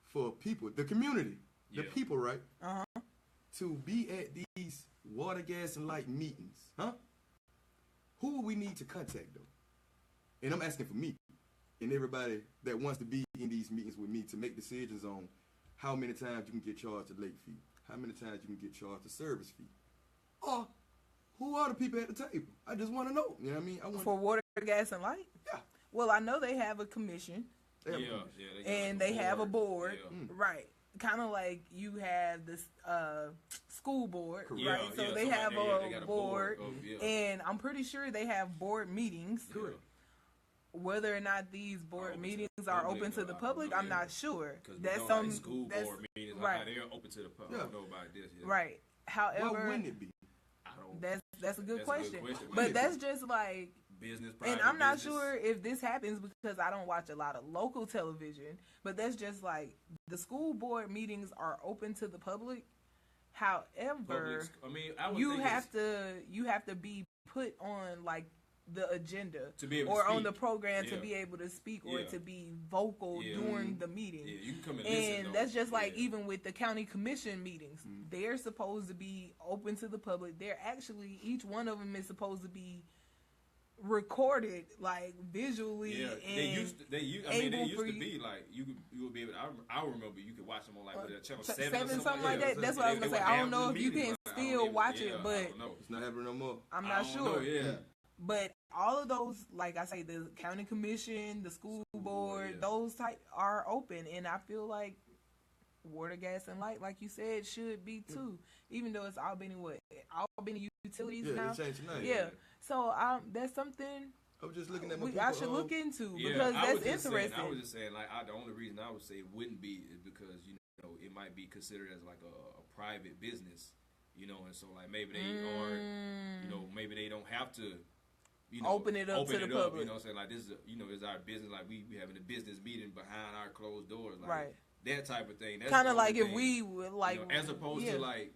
for people, the community, the Yeah. people, right, Uh-huh. to be at these water, gas, and light meetings, huh? Who would we need to contact, though? And I'm asking for me and everybody that wants to be in these meetings with me to make decisions on how many times you can get charged a late fee, how many times you can get charged a service fee, or who are the people at the table? I just want to know. You know what I mean? I want For water, gas, and light? Yeah. Well, I know they have a commission they have a Yeah. commission. Yeah. got and they have a board. Yeah. Right. Kind of like you have this school board, Correct. right? So yeah, they something have like that. Yeah, they got a board, yeah. and I'm pretty sure they have board meetings. Correct. Whether or not these board Open to meetings the are public, open to I the don't public, know, I'm yeah. not sure. Because That's like some school that's board meetings, right. like they're open to the public. Yeah. I don't know about this. Yeah. right. Why However, wouldn't it be? I don't. that's a good question. Wouldn't But it that's be? just like, Business. and Private I'm not business. sure if this happens because I don't watch a lot of local television. But that's just like the school board meetings are open to the public. However, I mean, I would you think have to be put on like the agenda to be able or to on the speak. program to Yeah. be able to speak or Yeah. to be vocal Yeah. during the meeting. Yeah, you can come and listen. And though. that's just like Yeah. even with the county commission meetings, they're supposed to be open to the public. They're actually, each one of them is supposed to be recorded like visually. Yeah, and they used for to you- be like you would be able to, I remember you could watch them on like channel 7 seven, or something like that. that. That's what I was gonna say. I don't know if you can still watch it, but It's not happening no more. I'm not sure. Yeah. But all of those, like I say, the county commission, the school board, yeah. those type are open, and I feel like water, gas, and light, like you said, should be too. Even though it's all been utilities Yeah, now. they changed the name. Yeah. So that's something I was just looking at my I people, should look into Yeah, because I was that's just saying- interesting. I was just saying, like, the only reason I would say it wouldn't be is because you know it might be considered as like a private business, you know, and so like maybe they aren't, you know, maybe they don't have to, you know, Open it up to the public. You know, what I'm saying like this is, is our business. Like we having a business meeting behind our closed doors, like Right. that type of thing. That's Kind the of like only if thing. we would like, You know, as opposed yeah. to like,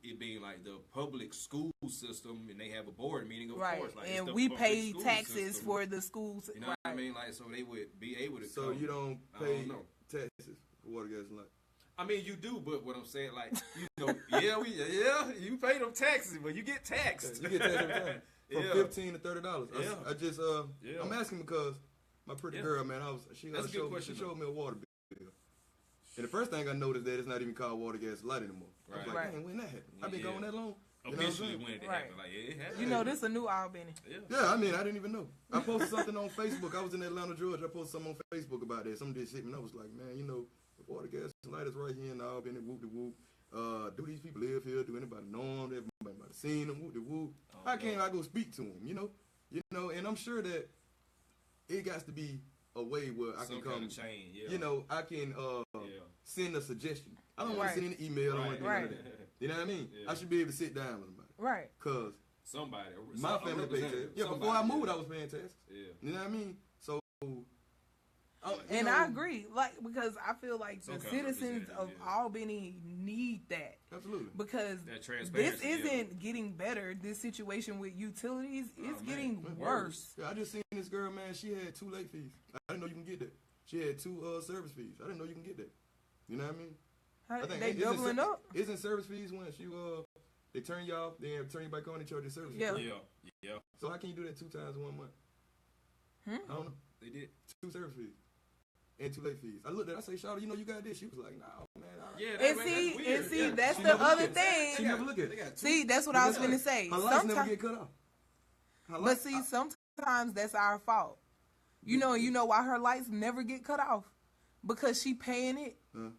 it being like the public school system and they have a board meeting, of right, course. Like, it's and the we public pay school taxes system. for the schools. You know right. what I mean? Like, so they would be able to So come. you don't I pay don't know. taxes for water, gas, and light. I mean, you do, but what I'm saying, like, you pay them taxes, but you get taxed. You get taxed every time. From Yeah. $15 to $30. Yeah. I just Yeah. I'm asking because my pretty Yeah. girl, man, she That's a good showed, question, she showed me a water bill. And the first thing I noticed that it's not even called water, gas, light anymore. I was Right. like, Right. dang, when that happened? I've been Yeah. going that long. Officially when it happened. Like, it happened. You know, this a new Albany. Yeah, I mean, I didn't even know. I posted something on Facebook. I was in Atlanta, Georgia. I posted something on Facebook about that. Somebody just hit me, and I was like, man, you know, the water, gas, and light is right here in Albany, whoop-de-whoop. Do these people live here? Do anybody know them? Everybody seen them? Whoop-de-whoop. How can I go speak to them, you know? You know, and I'm sure that it got to be a way where I can come, change, you know, I can send a suggestion. I don't want to send an email. I don't want to do none of that. You know what I mean? I should be able to sit down with somebody. Right. Because somebody, my family paid taxes. Yeah, before I moved, I was paying taxes. Yeah. You know what I mean? So, and I agree, like, because I feel like the citizens of Albany need that. Absolutely. Because this isn't getting better. This situation with utilities is getting worse. Yeah, I just seen this girl, man. She had 2 late fees. I didn't know you can get that. She had 2 service fees. I didn't know you can get that. You know what I mean? I think they doubling up. Isn't service fees once you they turn you off, then turn you back on and charge you service fees? Yeah. So how can you do that 2 times in 1 month? I don't know. They did 2 service fees and 2 late fees. I looked at it, I say, Shawty, you know you got this. She was like, nah, man. And see, that's the other thing. She never look at it. See, that's what I was going to say. Her lights never get cut off. But see, sometimes that's our fault. You know why her lights never get cut off? Because she paying it,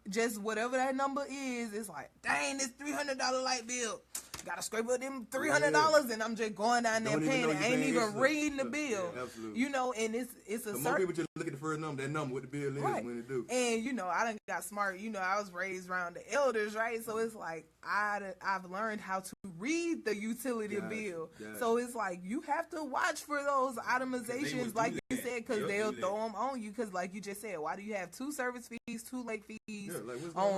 just whatever that number is. It's like, dang, this $300 light bill. Gotta scrape up them $300, and I'm just going down there paying it. I ain't even reading the bill. Absolutely. You know, and it's a more people just look at the first number, that number, what the bill is when they do. And you know, I done got smart. You know, I was raised around the elders, right? So it's like I've learned how to read the utility bill. So it's like you have to watch for those itemizations, like you said, because they'll throw them on you. Because like you just said, why do you have 2 service fees, 2 late fees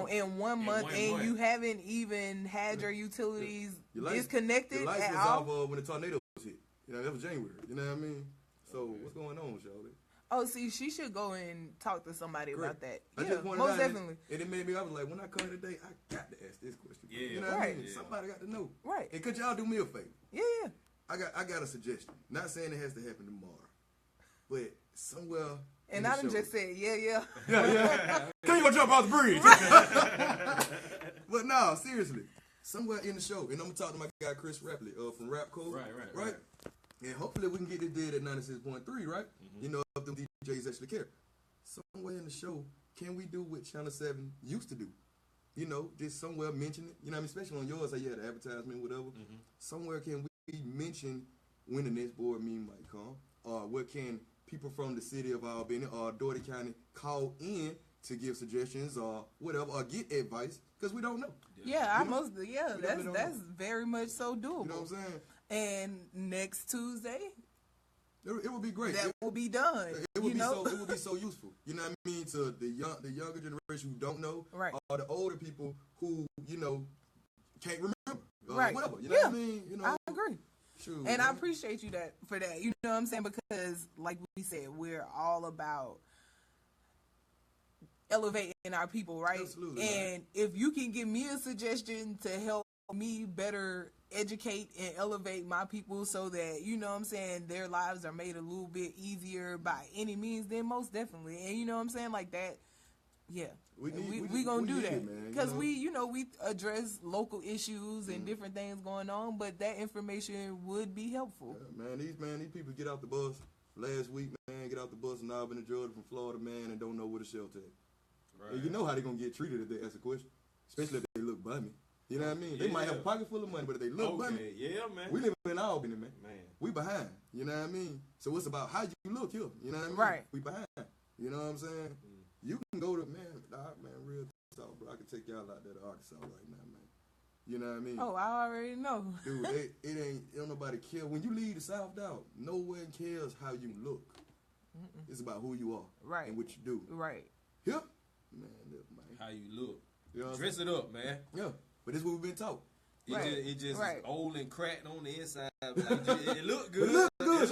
in 1 month, and you haven't even had your utilities disconnected your lights at was all? off when the tornado hit. You know, that was January. You know what I mean? So what's going on, Shawty? Oh, see, she should go and talk to somebody about that. Most definitely. And it made me, I was like, when I come today, I got to ask this question. Yeah. You know what I mean? Somebody got to know. Right. And could y'all do me a favor? Yeah. I got a suggestion. Not saying it has to happen tomorrow, but somewhere. And I done just said, yeah. Can you go jump off the bridge? But no, seriously. Somewhere in the show, and I'm gonna talk to my guy Chris Rapley from Rap Code, right? And hopefully we can get this dead at 96.3, right? You know, if the DJs actually care. Somewhere in the show, can we do what Channel 7 used to do? You know, just somewhere mention it. You know what I mean? Especially on yours, how you had an advertisement, whatever. Somewhere can we mention when the next board meeting might come? Or what can people from the city of Albany or Doherty County call in to give suggestions or whatever, or get advice, because we don't know. That's very much so doable. You know what I'm saying? And next Tuesday, it would be great. That will be done. It would be so useful. You know what I mean? To the younger generation who don't know, or the older people who can't remember, whatever. You know what I mean? You know, I agree. Shoot, and I appreciate you for that. You know what I'm saying? Because, like we said, we're all about elevating our people, right? Absolutely. And if you can give me a suggestion to help me better educate and elevate my people so that, you know what I'm saying, their lives are made a little bit easier by any means, then most definitely. And you know what I'm saying, like that, we gonna do that, because we address local issues and different things going on, but that information would be helpful. These people get out the bus last week, get out the bus in Albany, Georgia, from Florida, and don't know where the shelter is. Right. And you know how they're going to get treated if they ask a question, especially if they look bummy. You know what I mean? They might have a pocket full of money, but if they look bummy, we live in Albany, man. We behind. You know what I mean? So it's about how you look here. You know what I mean? Right. We behind. You know what I'm saying? You can go to, real talk, bro. I can take y'all out there to Arkansas right now, man. You know what I mean? Oh, I already know. Dude, it don't nobody care. When you leave the South, dog, no one cares how you look. It's about who you are. Right. And what you do. Right. Here. Man. How you look. You know Dress it up, man. Yeah. But this is what we've been taught. It just is old and cracked on the inside. Like, it look good. It look good.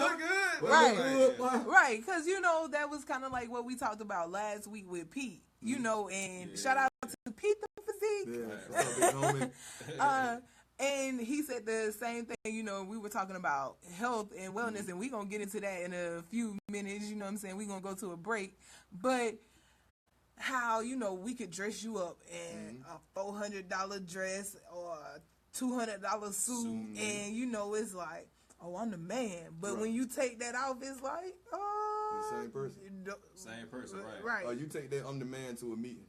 Right. Because, that was kind of like what we talked about last week with Pete. And shout out to Pete the Physique. Yeah. And he said the same thing, we were talking about health and wellness, and we're going to get into that in a few minutes, you know what I'm saying? We're going to go to a break. But how, we could dress you up in a $400 dress or $200 suit, and you know it's like, oh, I'm the man. But when you take that off, it's like, the same person. Same person, right? Right. You take that I'm the man to a meeting.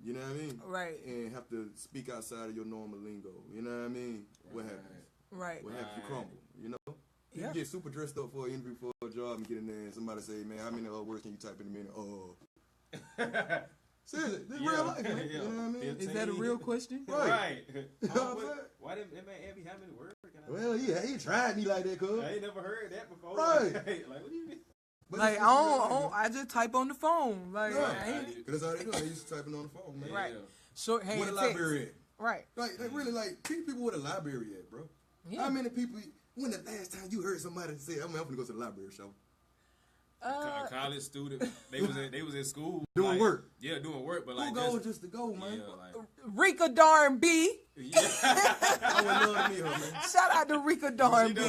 You know what I mean? Right. And have to speak outside of your normal lingo. You know what I mean? What happens? Right. What happens? You crumble. You know? You Yeah. get super dressed up for an interview for a job and get in there and somebody say, man, how many words can you type in a minute? Seriously, this is real life, man. You know what I mean? Is that a real question? Right. Why didn't that man ask me how many words? Well, he tried me like that, cuz. I ain't never heard that before. Right. Like, what do you mean? But Like, it's I just type on the phone. Like, right. I ain't, Because that's how they do it. They used to typing on the phone, man. Right. Yeah. shorthand Where the text. library at? Right. Like, they really, like, treat people where the library at, bro. Yeah. How many people, when the last time you heard somebody say, I'm going to go to the library, show? A college student, they was in school Doing like, work. Yeah, doing work, but like Who goes just to go, man? Yeah, like, Rika Darn B. yeah. I would love to meet her, man. Shout out to Rika Darn B.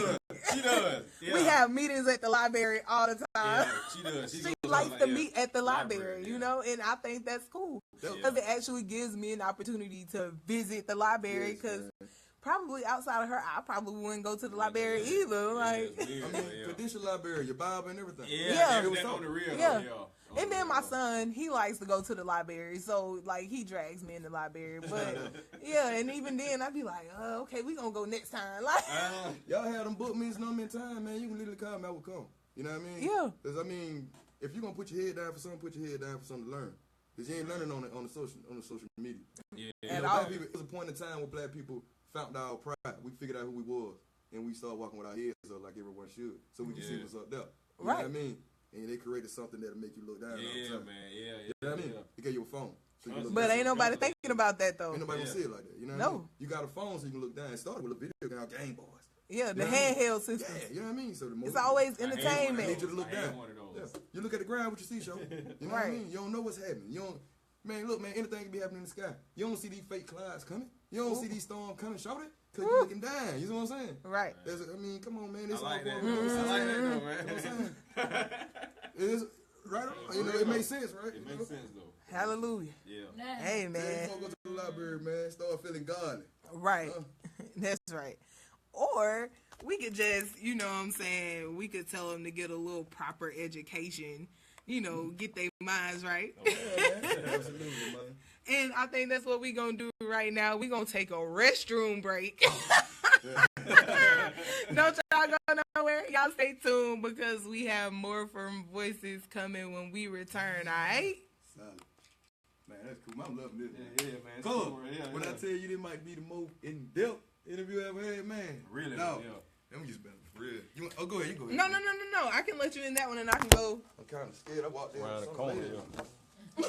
She does. Yeah. We have meetings at the library all the time. Yeah, she does. She goes likes like, to yeah, meet at the library, you yeah. know, and I think that's cool because it actually gives me an opportunity to visit the library because probably outside of her, I probably wouldn't go to the library either. Like, it's weird, I mean, traditional library, your Bible and everything. Yeah. everything on the real. Yeah. Yeah. And then my son, he likes to go to the library, so like he drags me in the library. But yeah, and even then I'd be like, okay, we gonna go next time. Like, Y'all had them book meetings no many time, man. You can literally call me, I will come. You know what I mean? Yeah. Because I mean, if you're gonna put your head down for something, put your head down for something to learn. Because you ain't learning on the social media. Yeah. You At know, all. black people, there was a point in time where black people found our pride. We figured out who we was, and we started walking with our heads up like everyone should, so we can see what's up there. You know what I mean? And they created something that'll make you look down all the Yeah, time. man. You know what I mean? They gave you a phone. So you can look but down. ain't nobody thinking about that though. Ain't nobody gonna see it like that. You know what I mean? You got a phone so you can look down. It started with a video game called Game Boys. Yeah, the You know what I mean? handheld system. Yeah, you know what I mean? So the most It's always I entertainment. need you to look I down. ain't one of those. Yeah. You look at the ground, what you see, show. You know what I mean? You don't know what's happening. You don't. Man, look, man, anything can be happening in the sky. You don't see these fake clouds coming. You don't see these storms coming, show it, because you're looking down. You know what I'm saying? Right. I mean, come on, man. This I like all that. going on. I like that though, You know what I'm saying? It is right on. You know, it makes sense, right? It makes sense though. Hallelujah. Yeah. Hey Man, man. go to the library, man. Start feeling godly. Right. That's right. Or we could just, you know what I'm saying, we could tell them to get a little proper education, you know, get their minds right. Yeah, man. Absolutely, man. And I think that's what we going to do right now. We going to take a restroom break. Don't y'all go nowhere. Y'all stay tuned because we have more from Voices coming when we return, all right? Solid. Man, that's cool. I'm loving this. Yeah, man. It's Cool. cool, yeah, When yeah. I tell you this might be the most in-depth interview I ever had, man. Really? No. Yeah. Let me just better for real. Go ahead. You go ahead. No. I can let you in that one and I can go. I'm kind of scared. I walked in. Around the some corner, lady. yeah.